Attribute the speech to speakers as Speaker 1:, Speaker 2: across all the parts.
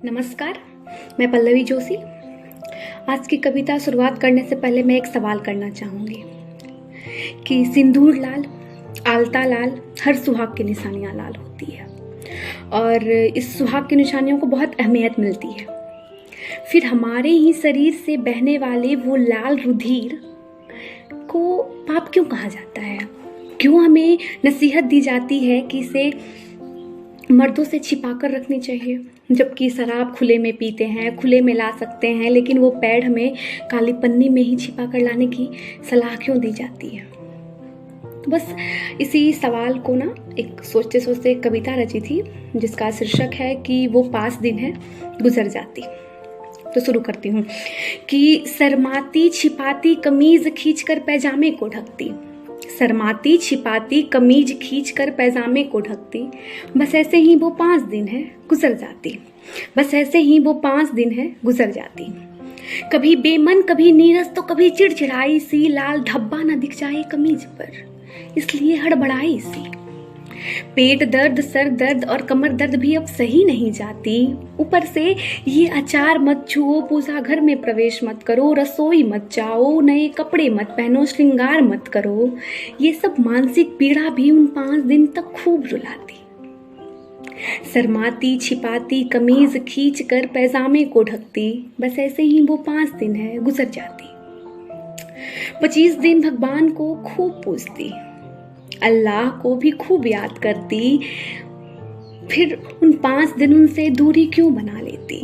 Speaker 1: नमस्कार, मैं पल्लवी जोशी। आज की कविता शुरुआत करने से पहले मैं एक सवाल करना चाहूँगी कि सिंदूर लाल, आलता लाल, हर सुहाग की निशानियाँ लाल होती है और इस सुहाग की निशानियों को बहुत अहमियत मिलती है। फिर हमारे ही शरीर से बहने वाले वो लाल रुधिर को पाप क्यों कहा जाता है? क्यों हमें नसीहत दी जाती है कि इसे मर्दों से छिपा कर रखनी चाहिए, जबकि शराब खुले में पीते हैं, खुले में ला सकते हैं, लेकिन वो पैड हमें काली पन्नी में ही छिपा कर लाने की सलाह क्यों दी जाती है? तो बस इसी सवाल को ना एक सोचते सोचते एक कविता रची थी जिसका शीर्षक है कि वो 5 दिन है गुजर जाती। तो शुरू करती हूँ कि शर्माती छिपाती कमीज खींचकर पैजामे को ढकती, शर्माती छिपाती कमीज खींचकर पैजामे को ढकती, बस ऐसे ही वो 5 दिन है गुजर जाती, बस ऐसे ही वो 5 दिन है गुजर जाती। कभी बेमन, कभी नीरस, तो कभी चिड़चिड़ाई सी, लाल धब्बा न दिख जाए कमीज पर, इसलिए हड़बड़ाई सी। पेट दर्द, सर दर्द और कमर दर्द भी अब सही नहीं जाती, ऊपर से ये अचार मत छुओ, पूजा घर में प्रवेश मत करो, रसोई मत जाओ, नए कपड़े मत पहनो, श्रृंगार मत करो। ये सब मानसिक पीड़ा भी उन 5 दिन तक खूब रुलाती। शर्माती छिपाती कमीज खींच कर पैजामे को ढकती, बस ऐसे ही वो 5 दिन है गुजर जाती। 25 दिन भगवान को खूब पूजती, अल्लाह को भी खूब याद करती, फिर उन 5 दिन उनसे दूरी क्यों बना लेती?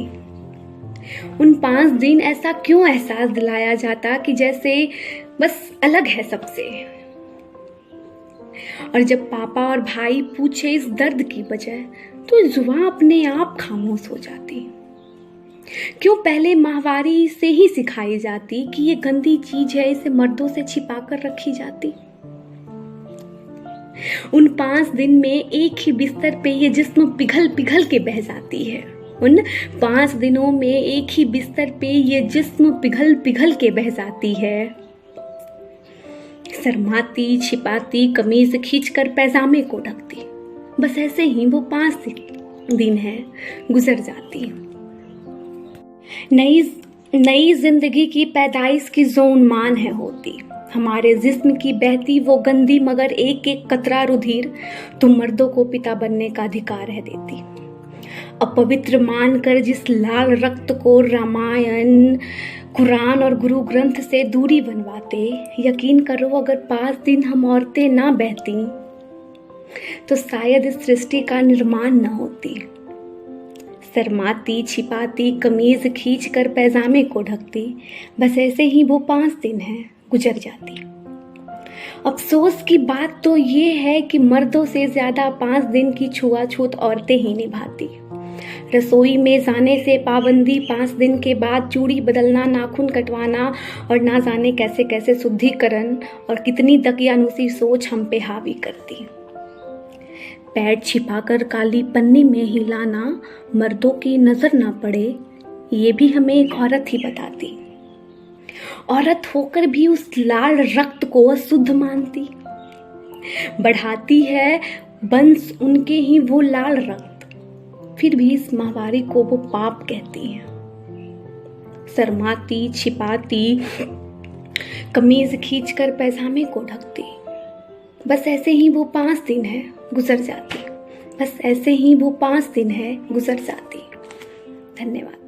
Speaker 1: उन 5 दिन ऐसा क्यों एहसास दिलाया जाता कि जैसे बस अलग है सबसे? और जब पापा और भाई पूछे इस दर्द की वजह, तो जुबान अपने आप खामोश हो जाती। क्यों पहले माहवारी से ही सिखाई जाती कि ये गंदी चीज है, इसे मर्दों से छिपा कर रखी जाती? उन 5 दिन में एक ही बिस्तर पे ये जिस्म पिघल पिघल के बह जाती है। उन 5 दिनों में एक ही बिस्तर पे ये जिस्म पिघल पिघल के बह जाती है। शर्माती छिपाती कमीज खींचकर पैजामे को ढकती, बस ऐसे ही वो 5 दिन है गुजर जाती। नई जिंदगी की पैदाइश की जो उन्मान है होती, हमारे जिस्म की बहती वो गंदी मगर एक एक कतरा रुधिर तुम मर्दों को पिता बनने का अधिकार है देती। अपवित्र मानकर जिस लाल रक्त को रामायण, कुरान और गुरु ग्रंथ से दूरी बनवाते, यकीन करो अगर 5 दिन हम औरतें ना बहती तो शायद इस सृष्टि का निर्माण न होती। शर्माती छिपाती कमीज खींचकर पैजामे को ढकती, बस ऐसे ही वो 5 दिन है गुजर जाती। अफसोस की बात तो ये है कि मर्दों से ज्यादा 5 दिन की छुआछूत औरतें ही निभाती। रसोई में जाने से पाबंदी, 5 दिन के बाद चूड़ी बदलना, नाखून कटवाना और ना जाने कैसे कैसे शुद्धिकरण और कितनी दकियानुसी सोच हम पे हावी करती। पैर छिपाकर काली पन्नी में ही लाना, मर्दों की नजर ना पड़े, ये भी हमें एक औरत ही बताती। औरत होकर भी उस लाल रक्त को अशुद्ध मानती, बढ़ाती है वंश उनके ही वो लाल रक्त, फिर भी इस माहवारी को वो पाप कहती है। शर्माती छिपाती कमीज खींचकर पैजामे को ढकती, बस ऐसे ही वो 5 दिन है गुजर जाती, बस ऐसे ही वो 5 दिन है गुजर जाती। धन्यवाद।